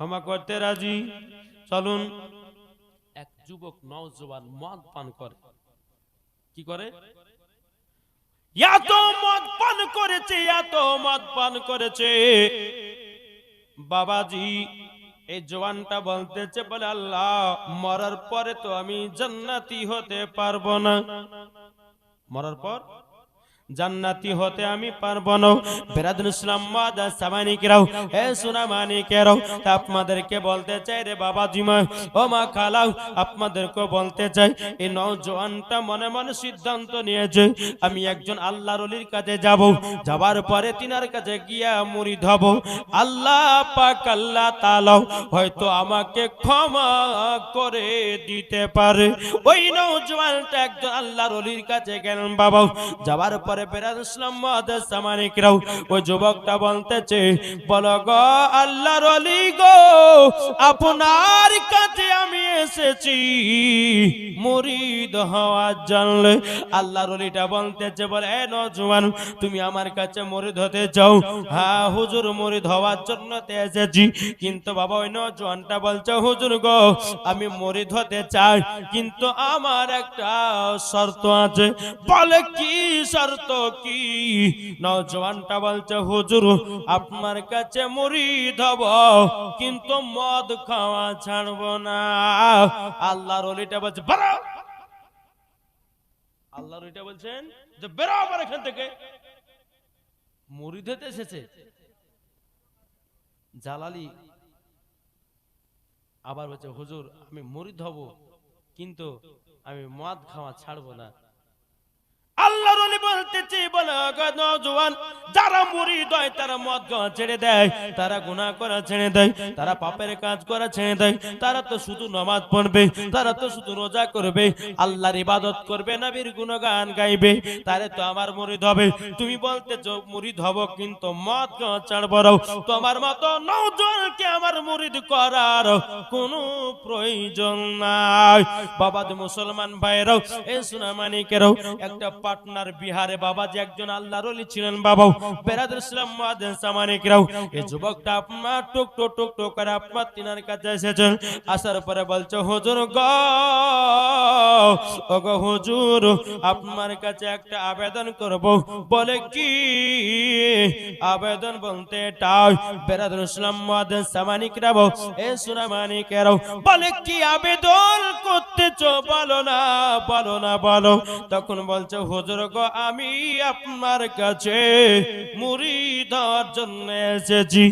ক্ষমা করতে রাজি। চলুন। এক যুবক নওজোয়ান মদ পান করে। কি করে? এত মদ পান করেছে, এত মদ পান করেছে, বাবাজি এই জওয়ানটা বলতেছে, বলে আল্লাহ মরার পরে তো আমি জান্নাতি হতে পারবো না, মরার পর জান্নাতি হতে আমি পারবো না। বেরাদুল ইসলাম মাদা সামানিকেরাও, হে সোনা মানিকেরাও, আপনাদেরকে বলতে চাই রে বাবা জিমা, ও মা খালাও, আপনাদেরকে বলতে চাই এই নওজোয়ানটা মনে মনে সিদ্ধান্ত নিয়েছে আমি একজন আল্লাহর ওলির কাছে যাব, যাবার পরে তিনার কাছে গিয়া মুরিদ হব। আল্লাহ পাক আল্লাহ তাআলা হয়তো আমাকে ক্ষমা করে দিতে পারে। ওই নওজোয়ানটা একজন আল্লাহর ওলির কাছে গেলেন বাবা। যাবার পরে ইসলাম সামানিকরাও, ওই যুবকটা বলতেছে, বলো গো আল্লাহর ওলি গো, আপনার কাছে আমি এসেছি মুরিদ হওয়ার জন্য। আল্লাহর ওলিটা বলতেছে, বলে এ নওজোয়ান তুমি আমার কাছে মুরিদ হতে চাও? হ্যাঁ হুজুর, মুরিদ হওয়ার জন্য এসেছি। কিন্তু বাবা ওই নওজোয়ানটা বলছে, হুজুর গো আমি মুরিদ হতে চাই, কিন্তু আমার একটা শর্ত আছে। বলে কি শর্ত কি? নওজোয়ানটা বলছে, হুজুর আপনার কাছে মুরিদ হব, কিন্তু মদ খাওয়া ছাড়বো না। আল্লাহর ওলিটা বলছে, বেরো। আল্লাহর ওলিটা বলছেন যে বেরো আমার এখান থেকে। মুরিদ হতে এসেছে জালালি, আবার বলছে, হুজুর আমি মুরিদ হব, কিন্তু আমি মদ খাওয়া ছাড়বো না। আল্লাহর ওলি বলতেছে, বলে নওজোয়ান যারা মুরিদ হয় তারা মদ খাওয়া ছেড়ে দেয়, তারা গুনাহ করা ছেড়ে দেয়, তারা পাপের কাজ করা ছেড়ে দেয়, তারা তো শুধু নামাজ পড়বে, তারা তো শুধু রোজা করবে, আল্লাহর ইবাদত করবে, নবীর গুণগান গাইবে, তারে তো আমার মুরিদ হবে। তুমি বলতেছো মুরিদ হব কিন্তু মদ খাওয়া ছাড়বো না, তোমার মতো নওজোয়ানকে আমার মুরিদ করার কোনো প্রয়োজন নাই। বাবা মুসলমান ভাইরাও, এ সোনা মানিকেরাও, একটা পাটনার বিহারে বাবাজি একজন আল্লাহর ওলি ছিলেন বাবা। বেরাদুল ইসলাম মুআদ্দিন সামানিকরাও, এই যুবকটা আপনার টুক টুক টুক টুক করে আপনার তিনার কাছে এসেছেন। আসার পরে বলছে, হুজুর গো, ওগো হুজুর আপনার কাছে একটা আবেদন করব। বলে কি আবেদন? বলতে এটাই। বেরাদুল ইসলাম মুআদ্দিন সামানিকরাও, এ সোনা মানিকেরাও, বলে কি আবেদন করতেছো? বলো না, বলো না, বলো। তখন বলছে, হুজুর গো আমি আপনার কাছে মুরিদ হওয়ার জন্য এসেছি।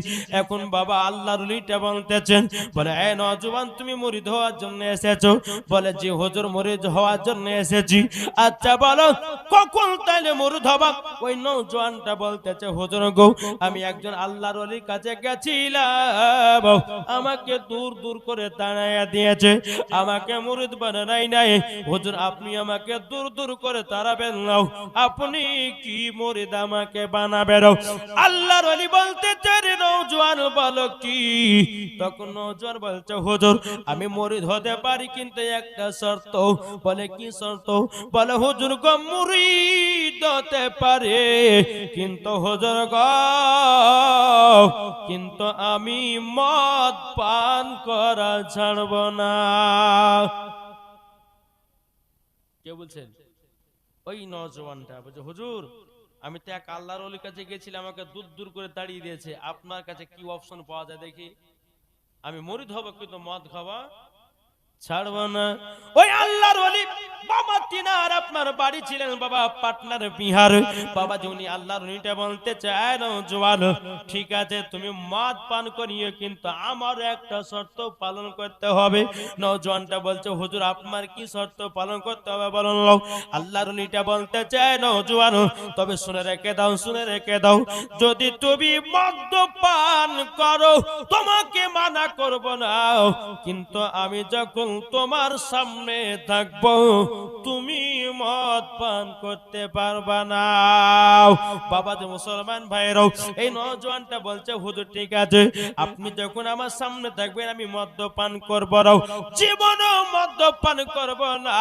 এখন বাবা আল্লাহর ওলিটা বলতেছেন, বলে এ নওজোয়ান তুমি মুরিদ হওয়ার জন্য এসেছো? বলে জি হুজুর মুরিদ হওয়ার জন্য এসেছি। আচ্ছা বলো কখন তাইলে মুরিদ হবা? ওই নওজোয়ানটা বলতেছে, হুজুর গো আমি একজন আল্লাহর ওলির কাছে গেছিলাম, আমাকে দূর দূর করে তাড়াইয়া দিয়েছে, আমাকে মুরিদ বানাই নাই। হুজুর আপনি আমাকে দূর দূর করে তাড়াবেন না, আপনি কি মুরিদ আমাকে বানাবেন? আল্লাহর ওলি বলতে চারে নওজোয়ান বলো কি? তখন নওজোয়ান বলছে, হুজুর আমি মুরিদ হতে পারি কিন্তু একটা শর্ত। বলে কি শর্ত? বলে হুজুর গো মুরিদ হতে পারে কিন্তু হুজুর গো, কিন্তু আমি মদ পান করা ছাড়ব না। কে বলছেন? ওই নওজোয়ানটা বলছে, হুজুর আমি তো এক আল্লাহর ওলির কাছে গেছিলাম, আমাকে দূর দূর করে তাড়িয়ে দিয়েছে, আপনার কাছে কি অপশন পাওয়া যায় দেখি, আমি মুরিদ হব কিন্তু মদ খাওয়া ছাড়ব না। ওই আল্লাহর ওলি বাবা তিনার আপনার বাড়ি ছিলেন বাবা পাটনার বিহার। বাবা উনি আল্লাহর ওলিটা বলতে চায়, নওজোয়ান ঠিক আছে তুমি মদ পান করিও কিন্তু আমার একটা শর্ত পালন করতে হবে। নওজোয়ানটা বলছে, হুজুর আপনার কি শর্ত পালন করতে হবে বলুন। আল্লাহর ওলিটা বলতে চায়, নওজোয়ান তবে শুনে রেখে দাও, শুনে রেখে দাও, যদি তুমি মদ পান করো তোমাকে মানা করব না, কিন্তু আমি যখন তোমার সামনে থাকবো, তুমি মদ পান করতে পারবা না। বাবা যে মুসলমান ভাইরাও, এই নওজোয়ানটা বলছে হুজুর ঠিক আছে, আপনি যখন আমার সামনে থাকবেন আমি মদ্যপান করবো না, জীবনও মদ্যপান করবো না।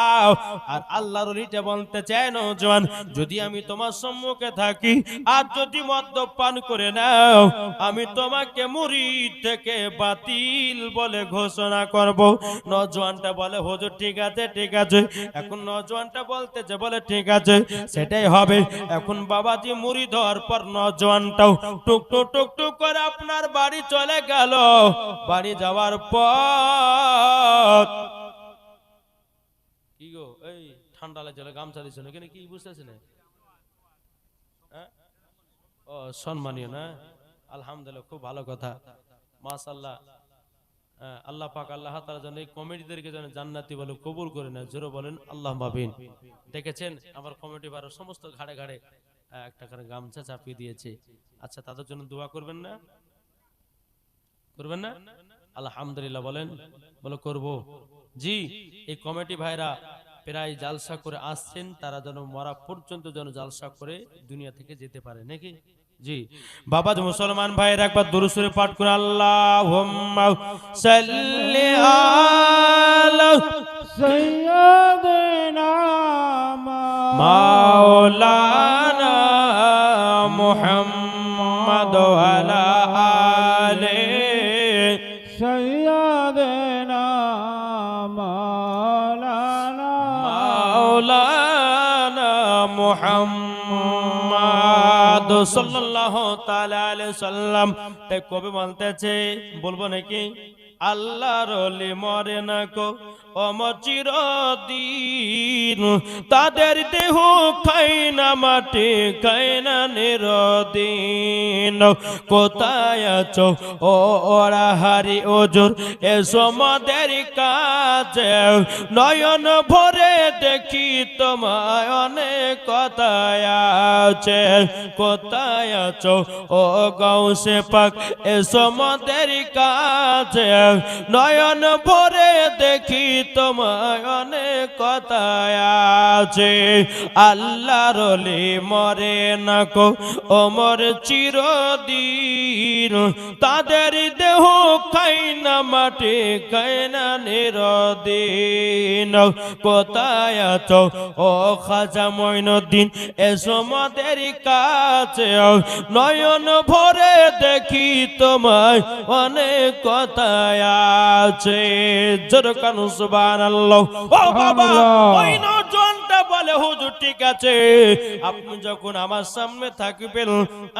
আর আল্লাহর ওলিটা বলতে চায় নওজোয়ান, যদি আমি তোমার সম্মুখে থাকি আর যদি মদ্যপান করে নাও, আমি তোমাকে মুরিদ থেকে বাতিল বলে ঘোষণা করব। নওজোয়ানটা বলে হুজুর ঠিক আছে ঠিক আছে। এখন নওজোয়ানটা বলতেছে বলে ঠিক আছে সেটাই হবে। এখন বাবাজি মুরিদ হওয়ার পর নওজোয়ানটাও টুক টুক টুক টুক করে আপনার বাড়ি চলে গেল। বাড়ি যাওয়ার পর কি গো, এই ঠান্ডা লাগছে, গামছা দিচ্ছ না কেন, কি বুঝতেছি না? ও সম্মানীয় না, আলহামদুলিল্লাহ, খুব ভালো কথা, মাশাআল্লাহ। আল্লাহ পাক আল্লাহ তাআলা যেন এই কমিটিদেরকে যেন জান্নাতি বলে কবুল করে নেয়, জোরে বলেন আল্লাহুম্মা আমিন। দেখেছেন আমার কমিটি বারো সমস্ত ঘাড়ে ঘাড়ে একটা করে গামছা চাপিয়ে দিয়েছে। আচ্ছা, তাদের জন্য দোয়া করবেন না, করবেন না? আলহামদুলিল্লাহ বলেন, বলে করব। জি, এই কমিটি ভাইরা প্রায় জালসা করে আসছেন, তারা যেন মরা পর্যন্ত যেন জালসা করে দুনিয়া থেকে যেতে পারে নাকি। জি বাবা মুসলমান ভাইয়ের একবার দুরূদ শরীফ পাঠ করে আল্লাহুম্মা সাল্লি আলা সাইয়্যিদিনা মাওলানা মুহাম্মদ ওয়া আলা আলি সাইয়্যিদিনা মাওলানা মুহাম্মদ সাল্লাল্লাহু তাআলা আলাইহি সাল্লাম। তাই কবি বলতেছে, বলবো নাকি, আল্লাহর ওলি মরে না কো অমর চিরদিন, তাদের দেহ খায় না মাটি খায় না নিরদিন। কোথায় আছো ও ওরা হারি ওজোর, এসো মোদের কাছে, নয়ন ভরে দেখি তোমায় অনেক কথায় আছে। কোথায় আছো ও গাউসে পাক, এসো মোদের কাছে, নয়ন ভরে দেখি তোমায় অনেক কথায় আছে। আল্লাহর ওলি মরে না কো ওমর চিরদিন, তাদের দেহ খায় না মাটি খায় না নিরদিন। কোথায় আছো ও খাজা মঈনুদ্দিন, এসো মোদের কাছে, নয়ন ভরে দেখি তোমায় অনেক কথায় আছে। জোরকানু সুবহানাল্লাহ। ও বাবা, ওই নওজোয়ানটা বলে হুজুর ঠিক আছে, আপনি যখন আমার সামনে থাকবেন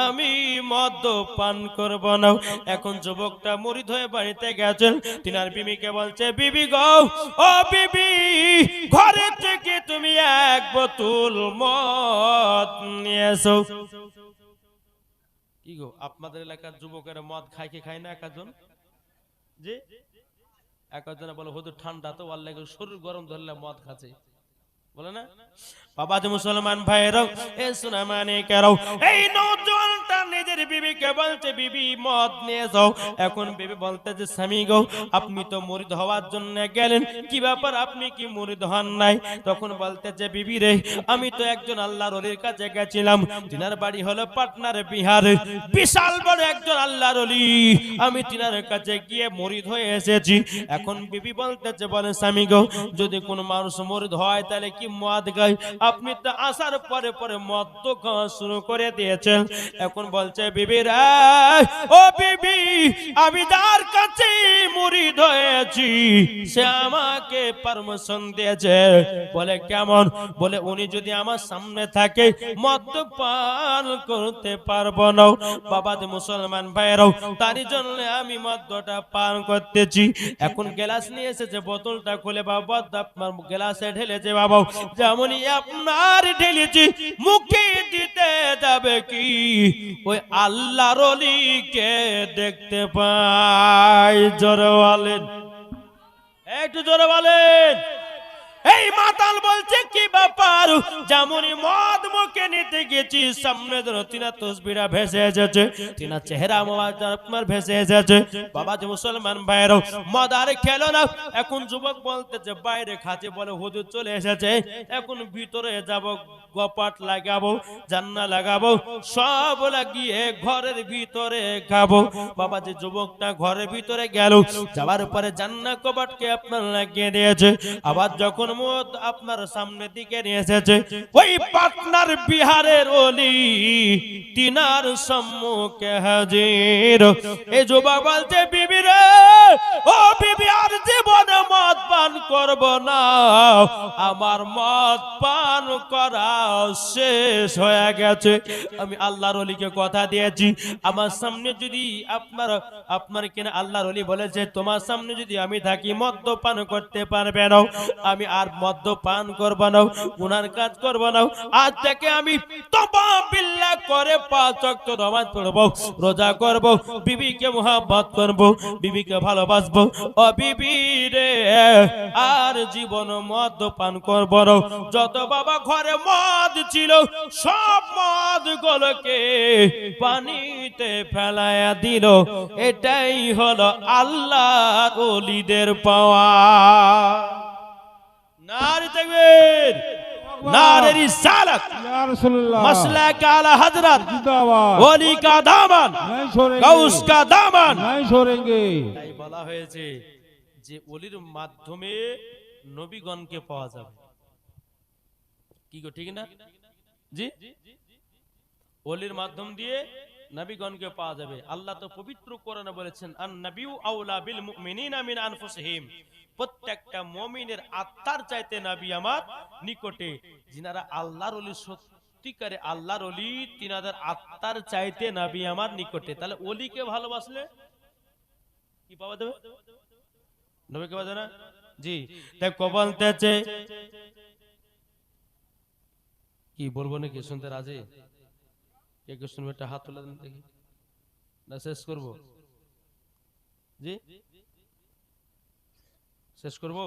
আমি মদ পান করব না। এখন যুবকটা মুরিদ হয়ে বাড়িতে গেছেন, তিনার বিবিকে বলছে, বিবি গো, ও বিবি, ঘরে থেকে তুমি এক বোতল মদ নিয়ে এসো। কি গো, আপনাদের এলাকার যুবকেরা মদ খায় কি খায় না? একজন জি, একজন বলে হুজুর ঠান্ডা তো ওর লাগে শরীর গরম ধরলে মদ খাচ্ছে, বলে না? বাবা যে মুসলমান ভাইরাও, এ সোনা মানে কেরাও, এই নওজোয়ানটা নিজের বিবিকে বলছে, বিবি মদ নিয়ে যাও। এখন বিবি বলতে যে, স্বামী গো, আপনি তো মুরিদ হওয়ার জন্য গেলেন, কি ব্যাপার আপনি কি মুরিদ হন নাই? তখন বলতে যে, বিবি রে, আমি তো একজন আল্লাহর ওলির কাছে গেছিলাম, তিনার বাড়ি হলো পাটনার বিহারে, বিশাল বড় একজন আল্লাহর ওলি, আমি তিনার কাছে গিয়ে মুরিদ হয়ে এসেছি। এখন বিবি বলতেছে, বলেন স্বামী গো, যদি কোনো মানুষ মুরিদ হয় তাহলে কি মদ খায়? আপনি তো আসার পরে পরে মদ খাওয়া শুরু করে দিয়েছেন। এখন বলছে বিবি রে, ও বিবি, আমি যার কাছে মুরিদ হয়েছি সে আমাকে পারমিশন দিয়েছে। বলে কেমন? বলে উনি যদি আমার সামনে থাকে মদ পান করতে পারবো না। বাবা যে মুসলমান ভাইরাও, তারই জন্য আমি মদটা পান করতেছি। এখন গ্লাস নিয়ে এসেছে, বোতলটা খুলে বাবা আপনার গ্লাসে ঢেলেছে। বাবা যেমনই আপনার ঢেলেছি মুখে দিতে যাবে কি ওই আল্লাহর ওলিকে দেখতে পাই। জোরে বলেন, একটু জোরে বলেন। এই মাতাল বলছে কি ব্যাপার, যেমনই মদ মুখে নিতে গেছি সামনে ধরো তিনা তসবিরা ভেসে এসেছে, তিনা চেহারা আপনার ভেসে এসেছে। বাবা যে মুসলমান ভাইরো, মদ আর খেলো না। এখন যুবক বলতেছে বাইরে খাচ্ছে, বলে হুজুর চলে এসেছে, এখন ভিতরে যাব, কপাট লাগাবো, জান্না লাগাবো, সব লাগিয়ে ঘরের ভিতরে খাবো। বাবা যে যুবকটা ঘরের ভিতরে গেল, যাওয়ার পরে জান্না কপাটকে আপনার লাগিয়ে দিয়েছে। আবার যখন মদ আপনার সামনে দিকে নিয়ে এসেছে, ওই পাটনার বিহারের ওলি তিনার সম্মুখে হাজির। এই যুবক বলছে বিবি রে, ও বিবি আর জীবনে মদ পান করব না, আমার মদ পান করা শেষ হয়ে গেছে। আমি আল্লাহর ওলিকে কথা দিয়েছি, আমার সামনে যদি আপনার কিনা আল্লাহর ওলি বলেছে তোমার সামনে যদি আমি থাকি মদ্যপান করতে পারবে না, আমি আর মদ্যপান করব না, গুনার কাজ করব না। আজ থেকে আমি তওবা বিল্লাহ করে 5 ওয়াক্ত নামাজ পড়ব, রোজা করব, বিবিকে মোহাব্বত করব, বিবিকে ভালোবাসবো। ও বিবি রে, আর জীবন মদ্যপান করব না। যত বাবা ঘরে মদ ছিল সব মদ গুলোকে পানিতে ফেলায়া দিল। এটাই হলো আল্লাহর ওলিদের পাওয়া। নারে তাকবীর, নারে রিসালাত, ইয়া রাসূলুল্লাহ, মাসলাক আলা হযরত, জিন্দাবাদ, ওলি কা দামান, নাই छोड़ेंगे, গাউস কা দামান। নাই छोड़ेंगे। তাই বলা হয়েছে যে ওলির মাধ্যমে নবীগণকে পাওয়া যাবে। কি গো ঠিক না জি? ওলির মাধ্যম দিয়ে নবীগণকে পাওয়া যাবে। আল্লাহ তো পবিত্র কোরআনে বলেছেন আন নাবিয়্যু আউলা বিল মুমিনিনা মিন আনফুসিহিম, প্রত্যেকটা মুমিনের আত্মার চাইতে নবী আমার নিকটে। যিনারা আল্লাহর ওলি, সত্যিকারে আল্লাহর ওলি, তিনাদের আত্মার চাইতে নবী আমার নিকটে। তাহলে ওলিকে ভালোবাসলে কি পাওয়া যাবে? নবীকে পাওয়া যাবে না জি? তাই বলতেছে কি বলবো নাকি শুনতে রাজি? কে কে শুনবে একটা হাত তুলে দেন দেখি, না শেষ করব? জি শেষ করব?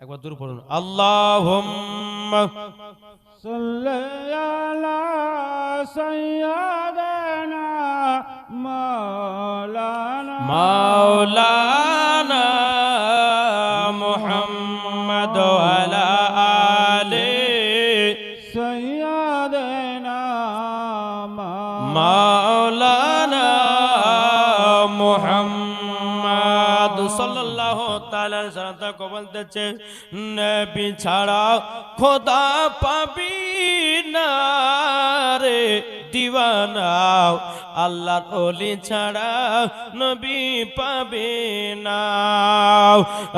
একবার দূর পড়ুন, আল্লাহুম্মা সাল্লি আলা সাইয়্যিদানা মাওলানা মুহাম্মদ ওয়ালা আলি সাইয়্যিদানা মাওলানা মুহাম্মদ সাল্লাল্লাহু তাআলা সাল্লাল্লাহু কো বলতেছে নবী ছাড়া খোদা পাবি না রে দিওয়ানা, আল্লাহর ওলি ছাড়া নবী পাবে না,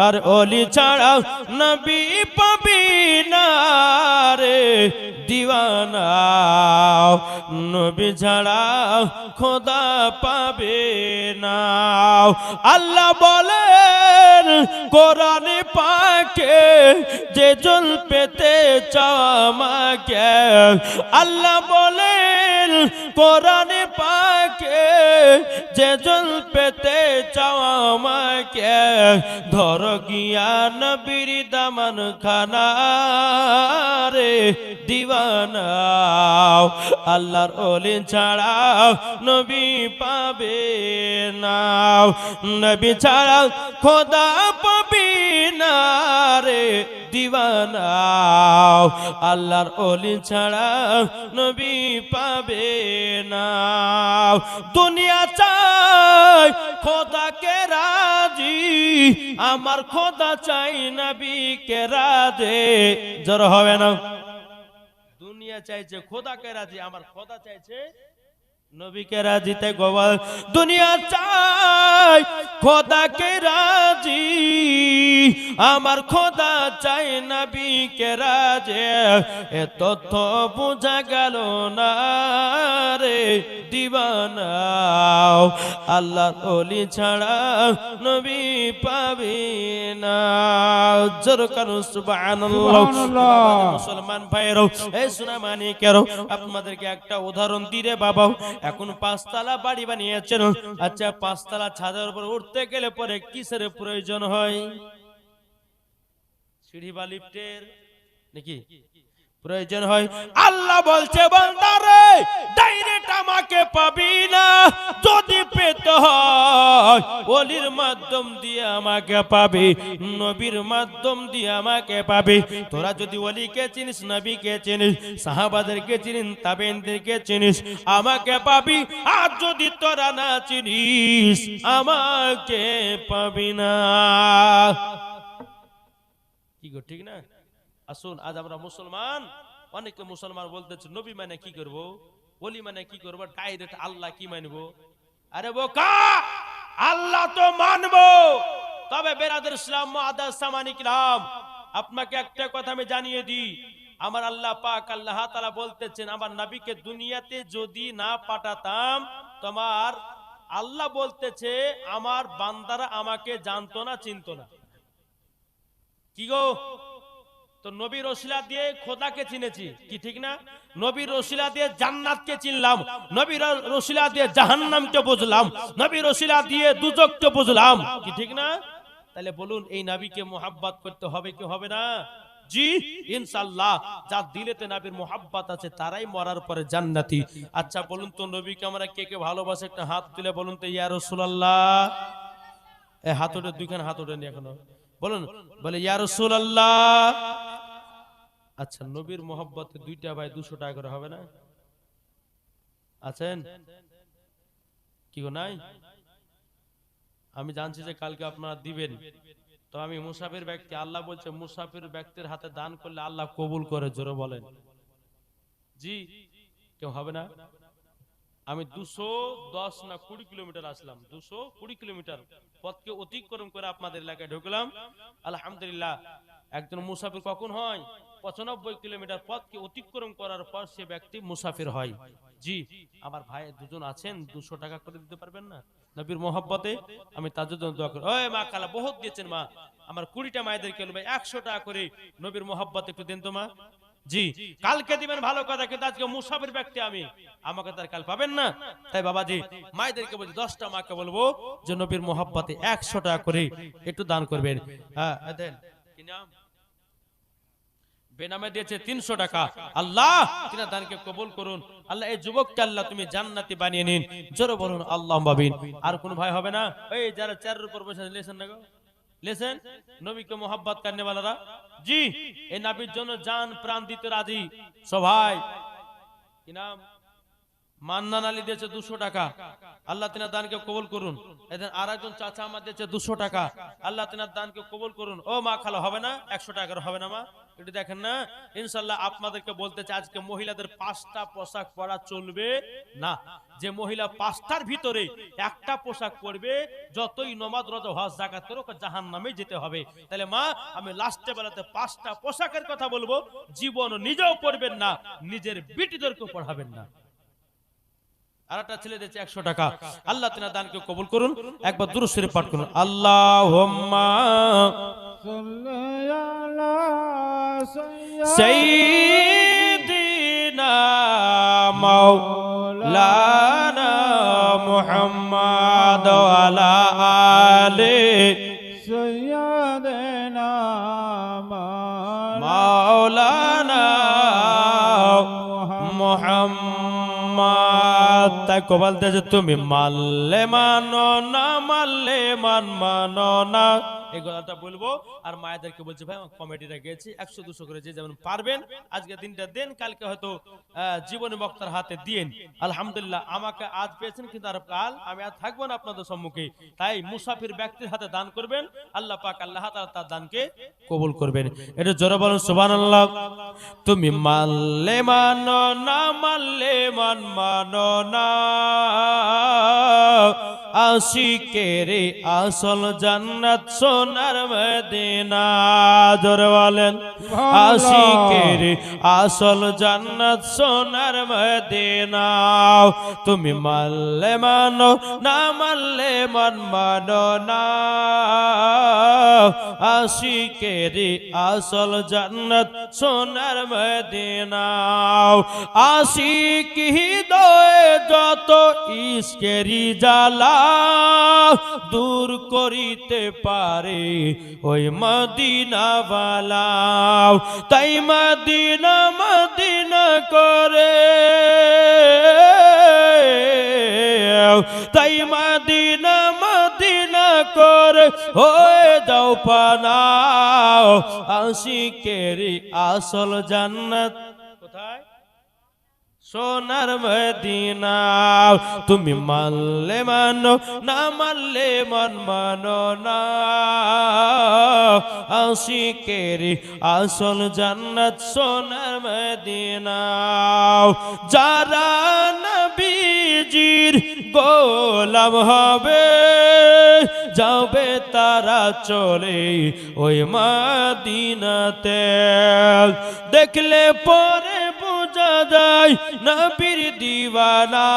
আর ওলি ছাড়া নবী পাবি না রে দিওয়ানা, নবী ছাড়া খোদা পাবে না। আল্লাহ বলেন কোরআনে পাকে যে জল পেতে চাও আমাকে, আল্লাহ বলেন কোরআনে পাকে যে জল পেতে চাও আমাকে, ধর গিয়া নবীর দামান খানা রে দিওয়ানা, আল্লাহর ওলি ছাড়া নবী পাবে না, নবী ছাড়া খোদা পাবি না রে দিওয়ানা, আল্লাহর ওলি ছাড়া নবী পাবে না। দুনিয়া চাই খোদাকে রাজি, আমার খোদা চাই নবীকে রাজে। জোর হবে না? দুনিয়া চাইছে খোদাকে রাজি, আমার খোদা চাইছে নবীকে রাজি। তাই গোবাল দুনিয়া চাই খোদাকে রাজি, আমার খোদা চাই নবীকে রাজে। এ তথ্য বোঝা গেল না রে দিওয়ানা, আল্লাহর ওলি ছাড়া নবী পাবি না। জোর করুন সুবহানাল্লাহ। মুসলমান ভাইরা, এই সোনা মানিকেরা, আপনাদেরকে একটা উদাহরণ দিরে বাবা। এখন 5 তলা বাড়ি বানিয়েছেন, আচ্ছা 5 তলা ছাদের উপর উঠতে গেলে পরে কিসের প্রয়োজন হয়? সিঁড়ি বা লিফটের নাকি প্রয়োজন হয়? আল্লাহ বলছে বান্দারে ডাইরেক্ট আমাকে পাবি না, যদি পেতে হয় ওলির মাধ্যম দিয়ে আমাকে পাবি, নবীর মাধ্যম দিয়ে আমাকে পাবি। তোরা যদি ওলিকে চিনিস, নবীকে চিনিস, সাহাবাদেরকে চিনিস, তাবেঈনদেরকে চিনিস, আমাকে পাবি। আর যদি তোরা না চিনিস আমাকে পাবি না। কি গো ঠিক না? আসুন আজ আমরা মুসলমান, অনেকে মুসলমান বলতেছে নবী মানে কি করব, ওলি মানে কি করব, ডাইরেক্ট আল্লাহ কি মানবো? আরে বোকা, আল্লাহ তো মানবো, তবে বেরাদর ইসলাম মুআদ্দাস সামানিক রাম, আপনাকে একটা কথা আমি জানিয়ে দিই, আমার আল্লাহ পাক আল্লাহ তাআলা বলতেছেন আমার নবীকে দুনিয়াতে যদি না পাঠাতাম, তোমার আল্লাহ বলতেছে আমার বান্দারা আমাকে জানতো না, চিনতো না। কি গো, তো নবীর ওসিলা দিয়ে খোদাকে চিনেছি, কি ঠিক না? নবীর ওসিলা দিয়ে জান্নাতকে চিনলাম, নবীর ওসিলা দিয়ে জাহান্নামকে বুঝলাম, নবীর ওসিলা দিয়ে দুজককে বুঝলাম, কি ঠিক না? তাহলে বলুন এই নবীকে মুহাব্বত করতে হবে কি হবে না? জি ইনশাআল্লাহ, যার দিলেতে নবীর মুহাব্বত আছে তারাই মরার পরে জান্নাতি। আচ্ছা বলুন তো নবীকে আমরা কে কে ভালোবাসে, একটা হাত তুলে বলুন তো ইয়া রাসূলুল্লাহ। এই হাত ওঠে, দুইখান হাত ওঠেনি এখনো, বলুন, বলে ইয়া রাসূলুল্লাহ। আচ্ছা নবীর মোহাব্বতে দুইটা ভাই 200 টাকা করে হবে না? আছেন কি গো? নাই? আমি জানছি যে কালকে আপনারা দিবেন, তো আমি মুসাফির ব্যক্তি, আল্লাহ বলছে মুসাফির ব্যক্তির হাতে দান করলে আল্লাহ কবুল করে, জোরে বলেন জি। কেউ হবে না? আমি 210 না 20 কিলোমিটার আসলাম, 220 কিলোমিটার পথকে অতিক্রম করে আপনাদের এলাকায় ঢুকলাম। আলহামদুলিল্লাহ, একজন মুসাফির কখন হয়? 95 কিলোমিটার পথকে অতিক্রম করার পর সে ব্যক্তি মুসাফির হয়। জি, আমার ভাই দুজন আছেন, 200 টাকা করে দিতে পারবেন না নবীর মোহাব্বতে? আমি তাদের জন্য দোয়া করি। ওই মা খালা বহুত দিয়েছেন মা, আমার 20টা মায়েদেরকে ভাই 100 টাকা করে নবীর মোহাব্বতে একটু দেন তো মা। জি, কালকে দিবেন ভালো কথা, কিন্তু আজকে মুসাফির ব্যক্তি আমি, আমাকে তার কাল পাবেন না। তাই বাবাজি মায়েদেরকে বলছি 10টা মাকে বলবো যে নবীর মোহাব্বতে 100 টাকা করে একটু দান করবেন। হ্যাঁ দেন। কি নাম? বেনামে দিয়েছে 300 টাকা। আল্লাহ তিনার দানকে কবুল করুন। আল্লাহ এই যুবককে আল্লাহ তুমি জান্নাতি বানিয়ে নিন, জোরে বলুন আল্লাহুম্মা আমিন। আর কোন ভাই হবে না? এই যারা চেয়ারের উপর বসে লেছেন না গো, লেছেন নবীকে মোহাব্বত করনে वालाরা, জি এই নবীর জন্য জান প্রাণ দিতে রাজি সবাই। কি নাম? মান্নান আলী দিয়েছে 200 টাকা, আল্লাহ তিনার দানকে কবুল করুন। এদিন আরেকজন চাচা আমার দিয়েছে 200 টাকা, আল্লাহ তিনার দানকে কবুল করুন। ও মা খালা হবে না? 100 টাকা হবে না মা? একটু দেখেন না। ইনশাআল্লাহ আপনাদেরকে বলতে চাই আজকে মহিলাদের 5টা পোশাক পরা চলবে না। যে মহিলা 5টার ভিতরে একটা পোশাক পরবে, যতই নামাজ রোজা হজ যাকাত করুক জাহান্নামে যেতে হবে। তাহলে মা আমি লাস্টে বেলাতে 5টা পোশাকের কথা বলবো, জীবন নিজেও পরবেন না, নিজের বিটিদেরকেও পড়াবেন না। আর একটা ছেলে দিয়েছে 100 টাকা, আল্লাহ তিনার দানকে কবুল করুন। একবার দুরূদ শরীফ পাঠ করুন। আল্লাহুম্মা সাল্লি আলা সাইয়্যিদিনা মাওলানা মুহাম্মাদ ওয়া আলা আলি সাইয়্যিদিনা মাওলানা মুহাম্মাদ। তাই কবাল দেয় যে তুমি মানলে মানো না, মানলে মানো না, এই কথাটা বলবো। আর মায়েদেরকে বলছি ভাই কমিটিটা গেছি 100-200 করে যে যেমন পারবেন আজকে দিনটা দেন, কালকে হয়তো জীবনী বক্তার হাতে দিন। আলহামদুলিল্লাহ আমাকে আজ পেয়েছেন, কিন্তু আর কাল আমি আর থাকবো না আপনাদের সম্মুখে। তাই মুসাফির ব্যক্তির হাতে দান করবেন, আল্লাহ পাক আল্লাহ তাআলা তার দানকে কবুল করবেন। এটা জোরে বলুন সুবহানাল্লাহ। তুমি মানলে মানো না, মানলে মানো না, আশিকের আসল জান্নাত সোনার মদিনা, জোরে বলেন আশিকের আসল জান্নাত সোনার মদিনা। তুমি মানলে মানো না, মানলে মানো না, আশিকের আসল জান্নাত সোনার মদিনা। আশিক হৃদয়ে যত ইশকেরি জ্বালা, দূর দূর করিতে পারে ওই মদিনাওয়ালা। তাই মদিনা মদিনা করে, তাই মদিনা মদিনা করে হয়ে যাও পানা, আশিকেরি আসল জান্নাত কোথায়? সোনার মদিনা। তুমি মানলে মানো, না মানলে মন মানো না, আশিকেরি আসল জান্নাত সোনার মদিনা। যারা নবীজির গোলাম হবে, যাবে তারা চলে ওই মদিনাতে। দেখলে পরে বোঝা যায় নবীর দিওয়ানা,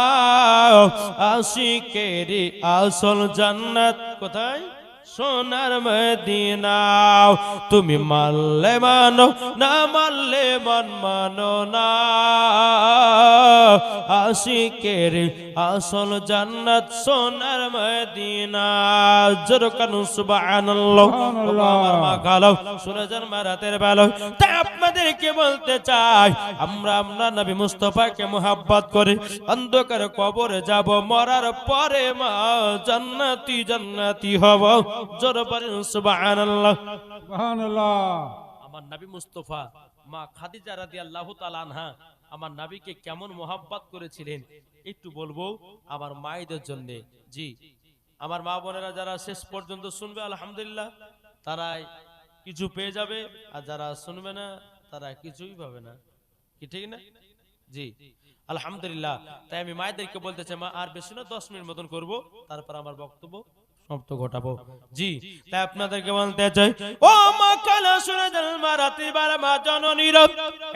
আশিকেরি আসল জান্নাত কোথায়? সোনার মদিনা। তুমি মানলে মানো, না মানলে মন মানো না, আশিকেরি আসল জান্নাত সোনার মদিনা। জোরকানু সুবহানাল্লাহ। আমার মা গালো শুনে যান রাতের বেলা। তাই আপনাদেরকে বলতে চাই, আমরা আমরা নবী মুস্তাফাকে মুহাব্বত করে অন্ধকার কবরে যাব, মরার পরে মা জান্নাতি জান্নাতি হব। জোরে বলেন সুবহানাল্লাহ। সুবহানাল্লাহ। আমার নবী মুস্তাফা মা খাদিজা রাদিয়াল্লাহু তাআলা আনহা আমার নবীকে কেমন মুহাব্বত করেছিলেন একটু বলবো আমার মায়েদের জন্য। জি, আমার মা বোনেরা যারা শেষ পর্যন্ত শুনবে আলহামদুলিল্লাহ তারা কিছু পেয়ে যাবে, আর যারা শুনবে না তারা কিছুই পাবে না। কি ঠিক না? জি আলহামদুলিল্লাহ। তাই আমি মায়েদেরকে বলতে চাই, মা আর বেশি না 10 মিনিট মতন করব, তারপর আমার বক্তব্য সমাপ্ত ঘটাবো। জি, তাই আপনাদেরকে বলতে চাই, ও মা কালা শুনে যান মা রাত্রিবার মা জননীর।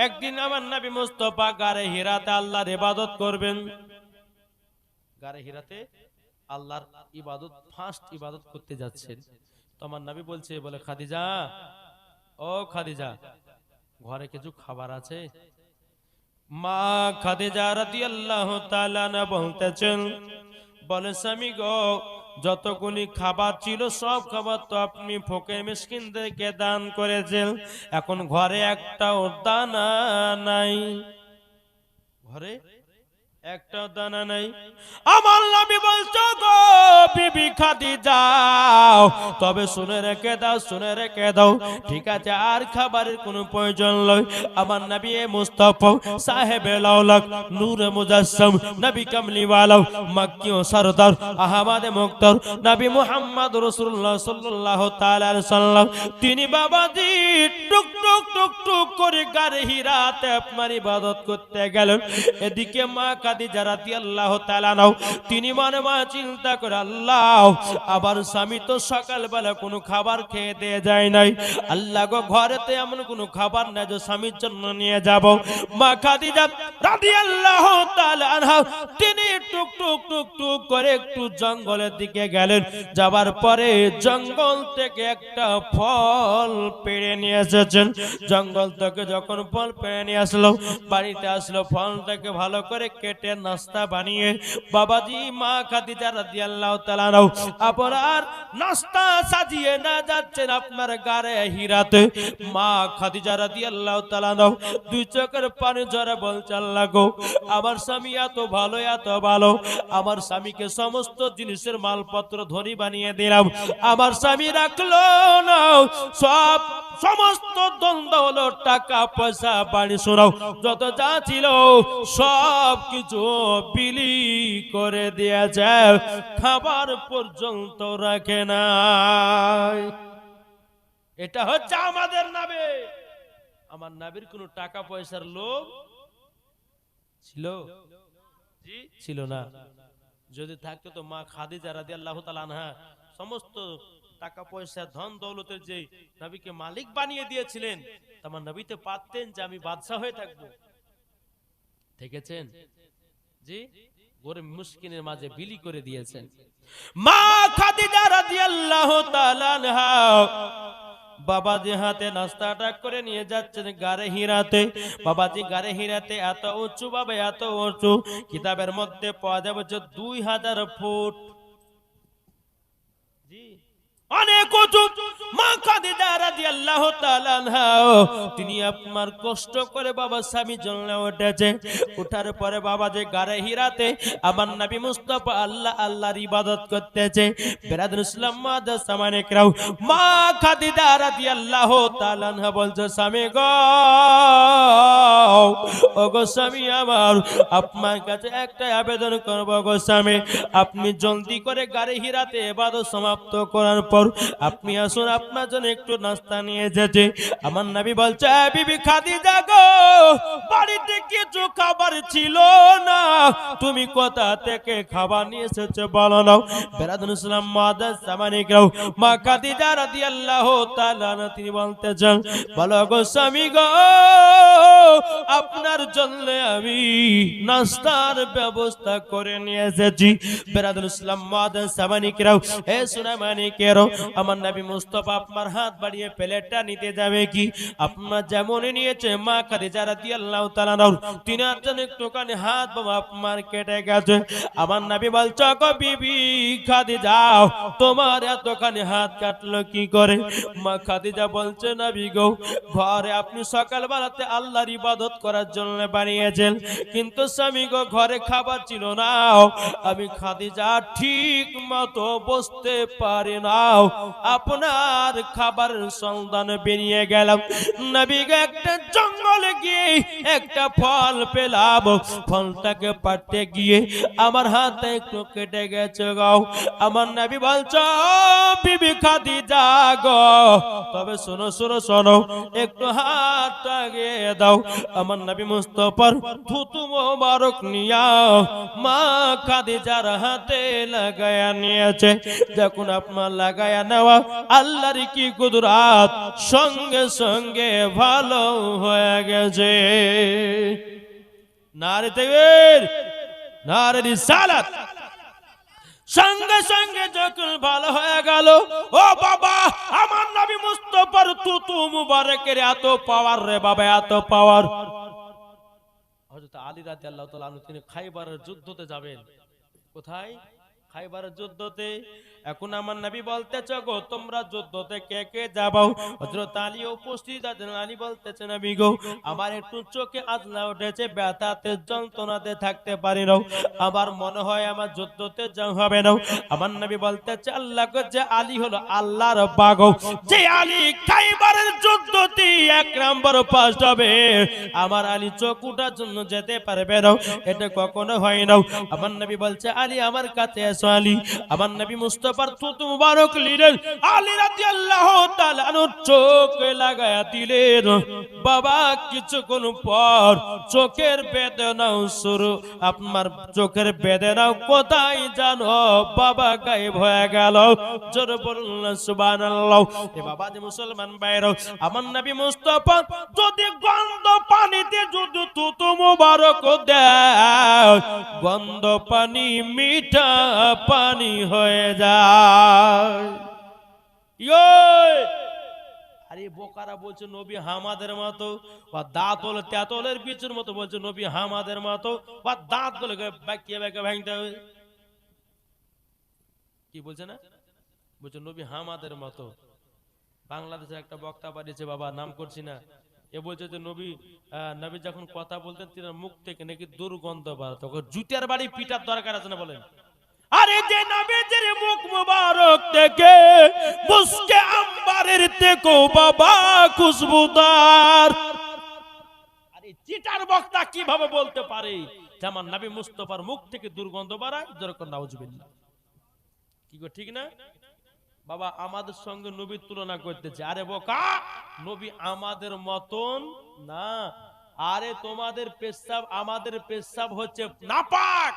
একদিন আমার নবী মুস্তাফা গারে হিরাতে আল্লাহর ইবাদত করবেন। গারে হিরাতে আল্লাহর ইবাদত, ফার্স্ট ইবাদত করতে যাচ্ছেন। তো আমার নবী বলছে, বলে খাদিজা, ও খাদিজা ঘরে কিছু খাবার আছে? মা খাদিজা রাদিয়াল্লাহু তাআলা না বলতেছেন, বলে স্বামী গো, যতগুলি খাবার ছিল সব খাবার তো আপনি ফকির মিসকিনদেরকে দান করেছেন, এখন ঘরে একটাও দানা নাই। ঘরে একটাও দানা নাই। আমার নবী বলছো গো বিবি খাদিজা, তবে শুনে রেখে দাও, শুনে রেখে দাও, ঠিক আছে আর খাবারের কোনো প্রয়োজন নয়। আমার নবী মুস্তাফা সাহেবে লাউলাক নূরে মুজাসসাম নবী কামলিওয়ালা মক্কি ও সরদার আহমদ মুক্তার নবী মুহাম্মদ রাসূলুল্লাহ সাল্লাল্লাহু তাআলা আলাইহি সাল্লাম, তিনি বাবাজি টুক টুক টুক টুক করে গারে হিরাতে আপনার ইবাদত করতে গেলেন। এদিকে মা খাদিজা রাদিয়াল্লাহু তাআলা নাও, তিনি মনে মনে চিন্তা করে, আল্লাহ আবার স্বামী তো সকালবেলা কোনো খাবার খেয়ে দিয়ে যায় নাই, আল্লাহ গো ঘরেতে এমন কোনো খাবার নাই যে স্বামীর জন্য নিয়ে যাব। মা খাদিজা রাদিয়াল্লাহু তাআলা আনহা তিনি টুক টুক টুক টুক করে একটু জঙ্গলের দিকে গেলেন। যাবার পরে জঙ্গল থেকে একটা ফল পেড়ে নিয়ে এসেছেন। জঙ্গল থেকে যখন ফল পেড়ে নিয়ে আসলো, বাড়িতে আসলো, ফলটাকে ভালো করে কেটে নাস্তা বানিয়ে বাবাজি মা খাদিজা রাদিয়াল্লাহু তাআলা আনহা আপনার নাস্তা সাজিয়ে না যাচ্ছেন আপনার গারে হিরাতে। মা খাদিজা রাদিয়াল্লাহু তাআলা আনহা দুই চোখের পানি ঝরে বলছে, আল্লাহ গো আমার স্বামী এত ভালো এত ভালো, আমার স্বামীকে সমস্ত জিনিসের মালপত্র ধনী বানিয়ে দিলাম, আমার স্বামী রাখলো না, সব সমস্ত দ্বন্দ্ব হলো, টাকা পয়সা বাড়ি শোনাও যত যা ছিল সব কিছু বিলি করে দিয়েছে, খাবার পর্যন্ত রাখে নাই। এটা হচ্ছে আমাদের নবী। আমার নবীর কোনো টাকা পয়সার লোভ ছিল? জি ছিল না। যদি থাকতো তো মা খাদিজা রাদিয়াল্লাহু তাআলা আনহা সমস্ত টাকা পয়সা ধন দৌলতের যে নবীকে মালিক বানিয়ে দিয়েছিলেন, আমার নবীতে পারতেন যে আমি বাদশা হয়ে থাকবো। দেখেছেন? জি, গরিব মিসকিনের মাঝে বিলি করে দিয়েছেন। মা খাদিজা রাদিয়াল্লাহু তাআলা আনহা বাবাজি হাতে নাস্তাটা করে নিয়ে যাচ্ছেন গারে হিরাতে। বাবাজি গারে হিরাতে এত উঁচু ভাবে, এত উঁচু, কিতাবের মধ্যে পাওয়া যাবে যে 2000 ফুট। জি অনেক উঁচু। মা খাদিজা রাদিয়াল্লাহু তাআলা আনহা তিনি আপনার কষ্ট করে বাবা স্বামী জন্য উঠেছে। ওঠার পরে বাবা যে গারে হিরাতে আমার নবী মুস্তাফা আল্লাহর ইবাদত করতেছে। বিরাদর ইসলাম মাদার সামানে কেরাও মা খাদিজা রাদিয়াল্লাহু তাআলা আনহা বলছে স্বামী গো, ও গো স্বামী আমার, আপনার কাছে একটা আবেদন করব গো স্বামী, আপনি জলদি করে গারে হিরাতে ইবাদত সমাপ্ত করার পর আপনি আসুন, আপনার জন্য একটু নাস্তা নিয়ে যেতে। আমার নবী বলছে বিবি খাদিজা গো, বাড়িতে কিছু খাবার ছিল না, তুমি কোথা থেকে খাবার নিয়ে এসেছো বলো না। বিরাদর ইসলাম মাদার সামানে কেরাও মা খাদিজা রাদিয়াল্লাহু তাআলা তিনি বলতেছেন বলো গো স্বামী গো, আপনার জন্য আমি নাস্তার ব্যবস্থা করে নিয়ে এসেছি। বিরাদর ইসলাম মাদার সামানে কেরাও এ সুনামানি কেরাও আমার নবী মুস্তাফা আপনার হাত বাড়িয়ে প্লেটটা নিতে যাবে কি আপনার যেমন নিয়েছে মা খাদিজা রাদিয়াল্লাহু তাআলা তিনি আছেন একটুখানি হাত বাবা আপনার কেটে গেছে। আমার নবী বলছে গো বিবি খাদিজা, তোমার এতখানি হাত কাটলো কি করে? মা খাদিজা বলছে নবী গো, ঘরে আপনি সকাল বেলাতে আল্লাহর ইবাদত করার জন্য বানিয়েছেন, কিন্তু স্বামী গো ঘরে খাবার ছিল না, আমি খাদিজা ঠিক মতো বসতে পারি না, আপনার খাবার সন্ধান বেরিয়ে গেলাম। নবীকে একটা জঙ্গলে গিয়ে একটা ফল পেলাম, ফলটাকে পাড়তে গিয়ে আমার হাতে একটু কেটে গেছে গো। আমার নবী বলছে বিবি খাদিজা গো, তবে শোনো শোনো শোনো, একটু হাতটা গিয়ে দাও। আমার নবী মুস্তাফার থুতু মোবারক নিয়া মা খাদিজার হাতে লাগায়া নিয়েছে। যখন আপনার লাগায়া নেওয়া আল্লাহর কি কুদরত, সঙ্গে সঙ্গে ভালো হয়ে গেছে। নারে তাকবীর, নারে রিসালাত। সঙ্গে সঙ্গে যখন ভালো হয়ে গেল, ও বাবা আমার নবী মুস্তাফার তুতু মুবারকের এত পাওয়ার রে বাবা, এত পাওয়ার। হযরত আলী রাদিয়াল্লাহু তাআলা আনহু তিনি খাইবারের যুদ্ধতে যাবেন। কোথায়? খাইবারের যুদ্ধতে। এখন আমার নবী বলতেছে গো তোমরা যুদ্ধতে কে কে যাবাও? হযরত আলী উপস্থিত আছেন। আলী বলতেছে নবী গো, আমার একটু চোখে আজলা উঠেছে, ব্যথাতে যন্ত্রণাতে থাকতে পারি না, আমার মনে হয় আমার যুদ্ধতে যাওয়া হবে না। আমার নবী বলতেছে আল্লাহ গো, যে আলী হলো আল্লাহর বাগো, যে আলী খাইবারের যুদ্ধতে এক নম্বর পাস হবে, আমার আলী চোখ উঠার জন্য যেতে পারবে না, এটা কখনো হয় না। আমার নবী বলছে আলী আমার কাছে এসো। আলী আমার নবী মুস্তাফার থুতু মুবারক নিলেন, আলী রাদিয়াল্লাহু তাআলা চোখ লাগায়া দিলেন। বাবা কিছুক্ষণ পর চোখের বেদনাও শুরু, আপনার চোখের বেদনাও কোথায় জানো বাবা গায়েব হয়ে গেল। জোরে বলুন সুবহানাল্লাহ। এ বাবা যে মুসলমান ভাইরা, আমার নবী মুস্তাফা যদি গন্ধ পানিতে যদি থুতু মুবারক দেয়, গন্ধ পানি মিঠা পানি হয়ে যায়। আরে বোকারা বলছে নবী হামাদের মতো, বা দাঁত হলে তেতলের বিচুর মতো, বলছে নবী হামাদের মতো, বা দাঁত গুলো বাকিয়ে বাকিয়ে ভাঙতে হবে। কি বলছে না? বলছে নবী হামাদের মতো। বাংলাদেশের একটা বক্তা বাড়িয়েছে বাবা, নাম করছি না, এ বলছে যে নবী যখন কথা বলতেন তিনার মুখ থেকে নাকি দুর্গন্ধ বার, তখন জুতার বাড়ি পিটার দরকার আছে না বলেন? আরে যে নবীজির মুখ মুবারক থেকে মুস্কে আম্বারের থেকেও বাবা খুশবুদার। আরে চিটার বক্তা কিভাবে বলতে পারে যে আমার নবী মুস্তাফার মুখ থেকে দুর্গন্ধ বাড়ায়? যেরকম নাউজুবিল্লাহ। কি গো ঠিক না বাবা? আমাদের সঙ্গে নবীর তুলনা করতেছে। আরে বোকা, নবী আমাদের মতন না। আরে তোমাদের পেশাব আমাদের পেশাব হচ্ছে নাপাক,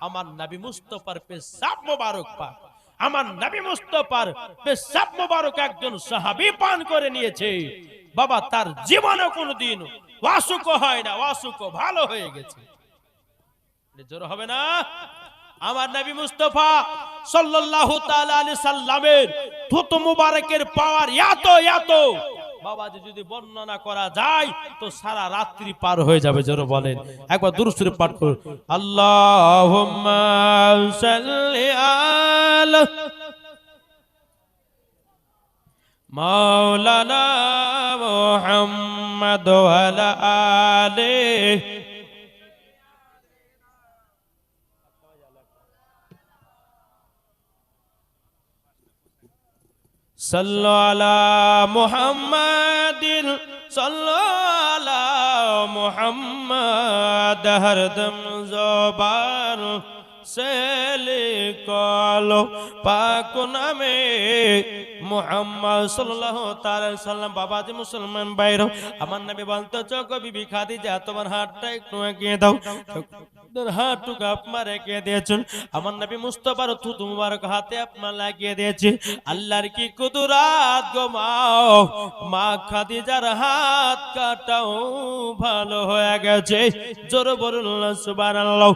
আমার নবী মুস্তাফার পেশাব মোবারক পাক। আমার নবী মুস্তাফার পেশাব মোবারক একজন সাহাবী পান করে নিয়েছে বাবা, তার জীবনে কোনোদিন অসুখ হয় না, অসুখ ভালো হয়ে গেছে। জোর হবে না? আমার নবী মুস্তাফা সাল্লাল্লাহু তাআলা আলাইহি সাল্লামের থুতু মুবারকের পাওয়ার এত এত বাবা, যদি বর্ণনা করা যায় তো সারা রাত্রি পার হয়ে যাবে। জোরে বলেন একবার দুরূদ শরীফ পাঠ করুন। আল্লাহুম্মা সাল্লি আলা মাওলানা মুহাম্মদ ওয়া আলা আলিহি সাল্লু আলা মুহাম্মাদিন সাল্লু আলা মুহাম্মাদ হরদম জবান से लिखो पाक नामे मुहम्मद सल्लल्लाहु ताला सल्लम बाबा जी मुसलमान भाइरो আমার নবী বলতো চোখ বিবি খাদিজা তোমার হাতটা একটু এগিয়ে দাও হাতটুকু আপনার এগিয়ে দিয়েছেন আমার নবী মুস্তাফার থুতু মুবারক হাতে আপনার লাগিয়ে দিয়েছে আল্লাহর কি কুদরত গো মা খাদিজার হাত কাটাও ভালো হয়ে গেছে জোরে বলুন সুবহানাল্লাহ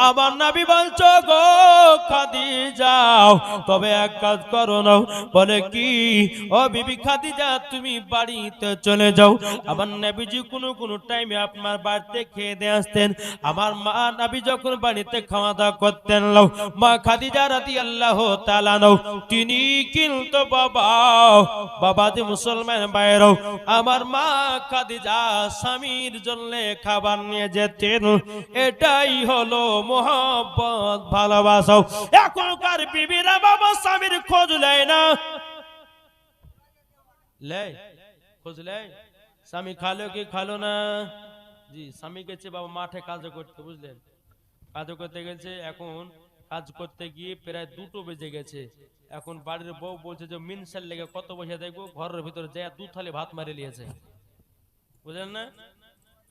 আমার নবী বলছো গো খাদিজা তবে এক কাজ করো না বলে কি ও বিবি খাদিজা তুমি বাড়িতে চলে যাও আমার নবীজি কোন টাইমে আপনার বাড়িতে খেয়ে দিয়ে আসতেন আমার মা নবী যখন বাড়িতে খাওয়া দাওয়া করতেন মা খাদিজা রাদিয়াল্লাহু তাআলা তিনি কিন্তু বাবা যে মুসলমান ভাইরা আমার মা খাদিজা স্বামীর জন্য খাবার নিয়ে যেতেন এটাই হলো মহব্বত ভালোবাসা এখনকার বিবিরা বাবা স্বামীর খোঁজ নেয় না খোঁজ নেয় স্বামী খালো কি খালো না জি স্বামী গেছে বাবা মাঠে কাজ করতে বুঝলেন কাজ করতে গেছে এখন কাজ করতে গিয়ে প্রায় 2টো বেজে গেছে এখন বাড়ির বউ বলছে যে মিনসাল লেগে কত বসে দেখবো ঘরের ভিতরে যায় 2 থালি ভাত মারি নিয়েছে বুঝলেন না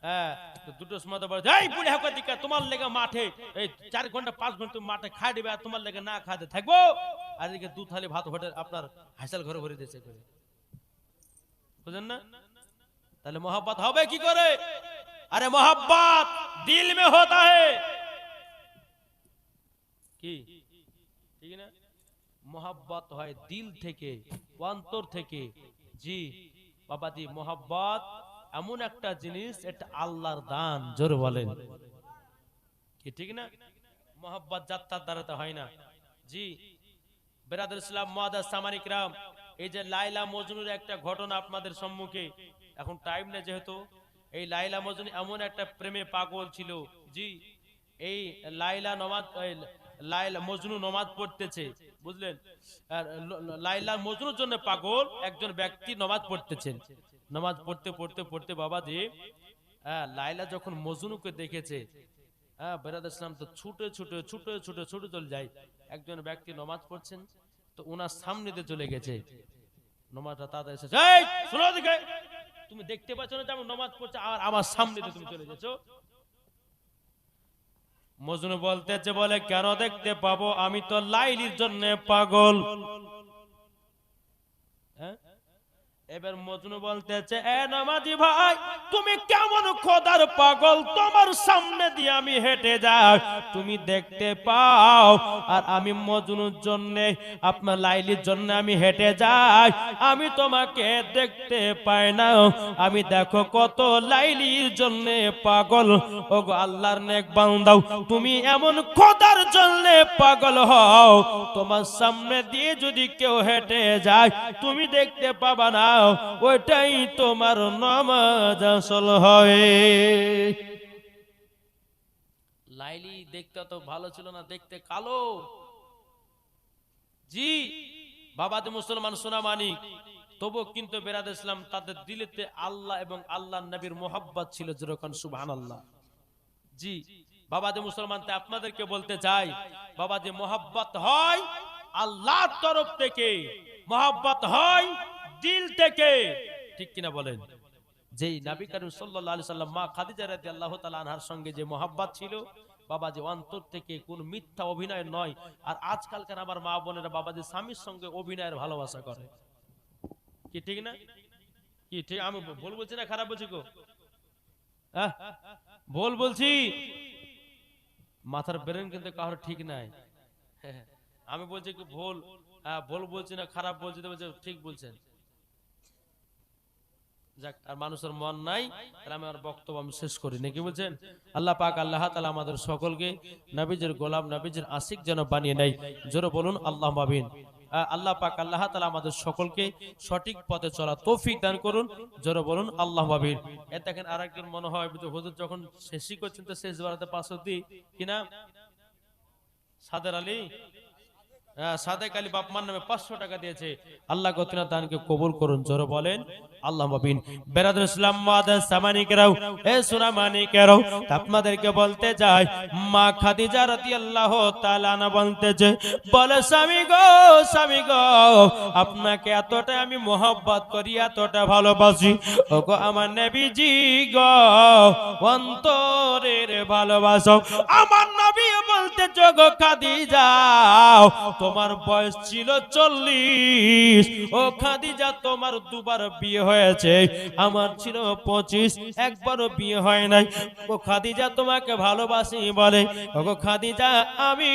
হ্যাঁ তো 2টোর সময় তো বলছে এই বুড়ি হাঁকা দিকা তোমার লেগে মাঠে এই 4 ঘন্টা 5 ঘন্টা মাঠে খাই দিবে আর তোমার লেগে না খাইতে থাকবো আর এদিকে 2 থালি ভাত হোটেল আপনার হাসাল ঘরে ভরে দিয়েছে করে বুঝলেন না তাহলে मोहब्बत হবে কি করে अरे मोहब्बत दिल में होता है কি ঠিক না मोहब्बत হয় দিল থেকে অন্তর থেকে জি বাবা জি मोहब्बत এমন একটা জিনিস এটা আল্লাহর দান জোরে বলেন কি ঠিক না मोहब्बत যাত্রার দ্বারা হয় না জি বিরাদর ইসলাম মুআদ্দাস সামানী کرام এই যে লায়লা মজনুর একটা ঘটনা আপনাদের সম্মুখে এখন টাইম না যেহেতু এই লায়লা মজনু এমন একটা প্রেমে পাগল ছিল জি এই লায়লা মজনু নামাজ পড়তেছে বুঝলেন আর লায়লা মজনুর জন্য পাগল একজন ব্যক্তি নামাজ পড়তেছেন নামাজ পড়তে বাবা জি লায়লা যখন মজনুকে দেখেছে বিরাদর ইসলাম তো ছুটে চলে যায় একজন ব্যক্তি নামাজ পড়ছেন তো ওনার সামনে দিয়ে চলে গেছে নামাজটা তাড়াতাড়ি এসেছে এই শুনো দেখে তুমি দেখতে পাচ্ছ না যে আমি নামাজ পড়ছি আর আমার সামনে দিয়ে তুমি চলে যাচ্ছো মজনু বলতেছে বলে কেন দেখতে পাবো আমি তো লাইলির জন্য পাগল হ্যাঁ এবার মজনু বলতেছে এ নামাজি ভাই তুমি কেমন খোদার পাগল তোমার সামনে দিয়ে আমি হেঁটে যাই তুমি দেখতে পাও আর আমি মজনুর জন্য আপনার লাইলির জন্য আমি হেঁটে যাই আমি তোমাকে দেখতে পাই না আমি দেখো কত লাইলির জন্য পাগল ওগো আল্লাহর নেক বান্দাও তুমি এমন খোদার জন্য পাগল হও তোমার সামনে দিয়ে যদি কেউ হেঁটে যায় তুমি দেখতে পাবা না ওইটাই তোমার নামাজ আসল হয় লাইলি দেখতে তো ভালো ছিল না দেখতে কালো জি বাবা তো মুসলমান সোনা মানিক তবু কিন্তু বিরাদর ইসলাম তাদের দিলেতে আল্লাহ এবং আল্লাহর নবীর মোহাব্বত ছিল যেরকম সুবহানাল্লাহ জি বাবা যে মুসলমান তে আপনাদেরকে বলতে চাই বাবা যে মোহাব্বত হয় আল্লাহর তরফ থেকে মোহাব্বত হয় দিল থেকে ঠিক কিনা বলেন যেই নবী করিম সাল্লাল্লাহু আলাইহি সাল্লাম মা খাদিজা রাদিয়াল্লাহু তাআলা আনহার সঙ্গে যে মোহাব্বত ছিল বাবা যে অন্তর থেকে কোন মিথ্যা অভিনয় নয় আর আজকালকার আমার মা বোনেরা বাবা যে স্বামীর সঙ্গে অভিনয়ের ভালোবাসা করে কি ঠিক না কি ঠিক আমি ভুল বলছি না খারাপ বলছি গো হ্যাঁ ভুল বলছি মাথার ব্রেন কিন্তু কারোর ঠিক নাই আমি বলছি কি ভুল বলছি না খারাপ বলছি তো ঠিক বলছেন যাক আর মানুষের মন নাই তাহলে আমি আমার বক্তব্য আমি শেষ করি নাকি বলছেন আল্লাহ পাক আল্লাহ তাআলা আমাদের সকলকে নবীজির গোলাম নবীজির আশিক যেন বানিয়ে নেয় জোরে বলুন আল্লাহুম্মা আমিন আল্লাহ পাক আল্লাহ তাআলা আমাদের সকলকে সঠিক পথে চলা তৌফিক দান করুন। জোরে বলুন আল্লাহু আকবার। এ দেখেন আরেকজন মনে হয় হুজুর যখন শেষই করছেন তো শেষ বারাতে 500 দি কি নাম সাদের আলী, সাদেক আলী বাপমার নামে 500 টাকা দিয়েছে। আল্লাহ গতিনা দানকে কবুল করুন। জোরে বলেন আল্লাহ মাবিন। বেরাদুল ইসলাম মাদান সামানিকেরাও এ সুরামানিকেরাও আপনাদেরকে বলতে যাই, মা খাদিজা রাদিয়াল্লাহু তাআলা আনহা বলতেছে, বলে স্বামী গো আপনাকে এতটা আমি মোহাব্বত করি, এতটা ভালোবাসি, ওগো আমার নবীজি গো অন্তরের ভালোবাসো। আমার নবী বলতে গো খাদিজা তোমার বয়স ছিল 40, ও খাদিজা তোমার দুবার বিয়ে হয়েছে, আমার ছিল 25, একবারও বিয়ে হয় নাই। ও খাদিজা তোমাকে ভালোবাসি বলে, ওগো খাদিজা আমি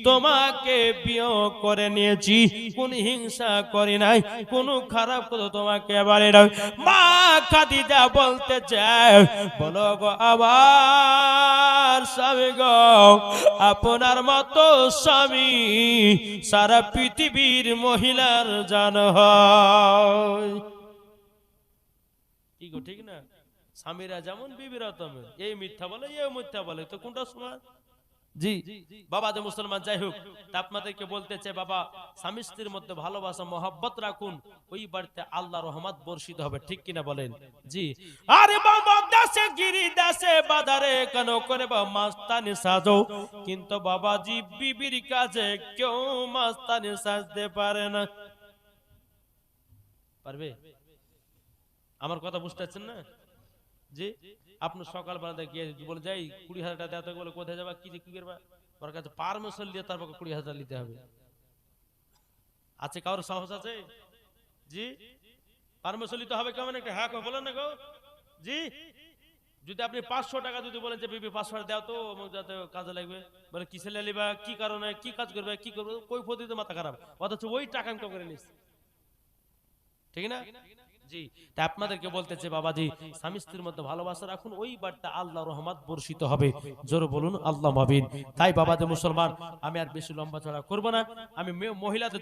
তোমাকে বিয়ে করে নিয়েছি, কোন হিংসা করি নাই, কোন খারাপ কথা তোমাকে বলে নাই। মা খাদিজা বলতে চায়, বলো গো আমার স্বামী গো আপনার মতো স্বামী সারা পৃথিবীর মহিলার জান হয়। কি গো ঠিক না? স্বামীরা যেমন বিবিরা তেমন, এই মিথ্যা বলে এই মিথ্যা বলে, তো কোনটা সমান? জি বাবা যে মুসলমান যাই হোক, তা আপনাদেরকে বলতে চাই বাবা স্বামী স্ত্রীর মধ্যে ভালোবাসা মহব্বত রাখুন, ওই বাড়িতে আল্লাহ রহমত বর্ষিত হবে, ঠিক কিনা বলেন? জি। আরে বাবা দাসে গিরি দাসে বাজারে কেন করে বা মাস্তানি সাজো, কিন্তু বাবাজি বিবির কাছে কেউ মাস্তানি সাজতে পারে না। পারবে? আমার কথা বুঝতে পারছেন না? জি। আপনি সকালবেলা গিয়ে বলে যাই 20,000 টাকা দেওয়া, বলে কোথায় যাবা, কি করবা, ওর কাছে পারমিশন নিয়ে তারপর 20,000 নিতে হবে। আছে কারোর সাহস আছে? জি। পারমিশন নিতে হবে কেমন একটা, হ্যাঁ বলেন না গো। জি। যদি আপনি 500 টাকা যদি বলেন যে বিবি 500 টাকা দাও তো যাতে কাজে লাগবে, বলে কিসে লিবা, কি কারণে, কি কাজ করবে, কি করবে, কই পদ্ধতিতে মাথা খারাপ, অথচ ওই টাকা আমি করে নিস, ঠিক না? জি। তা আপনাদেরকে বলতেছে বাবাজি স্বামী স্ত্রীর মধ্যে ভালোবাসা রাখুন, ওই বার্তা আল্লাহ রহমত বর্ষিত হবে। জোরে বলুন আল্লাহ মাবিন। তাই বাবাজি মুসলমান আমি আর বেশি লম্বা চড়া করব না, আমি মহিলাদের